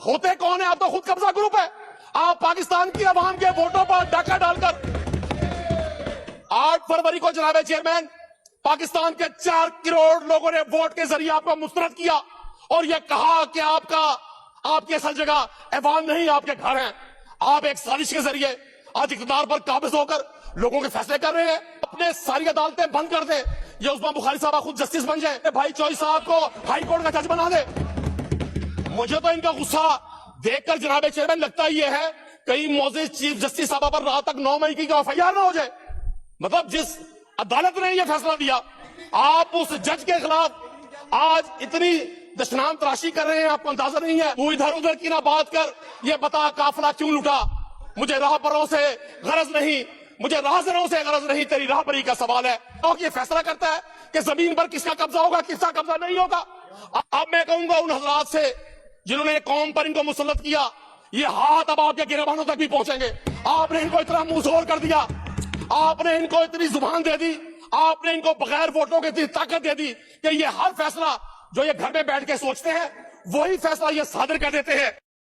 ہوتے کون ہیں؟ آپ تو خود قبضہ گروپ ہے. آپ پاکستان کی عوام کے ووٹوں پر ڈاکہ ڈال کر 8 فروری کو جناب چیئرمین پاکستان کے 4 کروڑ لوگوں نے ووٹ کے ذریعے آپ کو مسترد کیا اور یہ کہا کہ آپ کی اصل جگہ ایوان نہیں، آپ کے گھر ہیں. آپ ایک سازش کے ذریعے آج اقتدار پر قابض ہو کر لوگوں کے فیصلے کر رہے ہیں. اپنے ساری عدالتیں بند کر دیں، یہ عثمان بخاری صاحب خود جسٹس بن جائیں، بھائی چوئی صاحب کو ہائی کورٹ کا جج بنا دے. مجھے تو ان کا غصہ دیکھ کر جناب چیئرمین لگتا یہ ہے کئی معزز چیف جسٹس صاحبہ پر رات تک 9 مئی کی FIR نہ ہو جائے. مطلب جس عدالت نے یہ فیصلہ دیا، آپ اس جج کے خلاف آج اتنی دشنام تراشی کر رہے ہیں، آپ کو اندازہ نہیں ہے. تو ادھر ادھر کی نہ بات کر، یہ بتا قافلہ کیوں لٹا. مجھے راہ بروں سے غرض نہیں، مجھے راہزنوں سے غرض نہیں، تیری راہبری کا سوال ہے. اور یہ فیصلہ کرتا ہے کہ زمین پر کس کا قبضہ ہوگا، کس کا قبضہ نہیں ہوگا. اب میں کہوں گا ان حضرات سے جنہوں نے قوم پر ان کو مسلط کیا، یہ ہاتھ اب آپ کے گریبانوں تک بھی پہنچیں گے. آپ نے ان کو اتنا منہ زور کر دیا، آپ نے ان کو اتنی زبان دے دی، آپ نے ان کو بغیر ووٹوں کے اتنی طاقت دے دی کہ یہ ہر فیصلہ جو یہ گھر میں بیٹھ کے سوچتے ہیں وہی فیصلہ یہ صادر کر دیتے ہیں.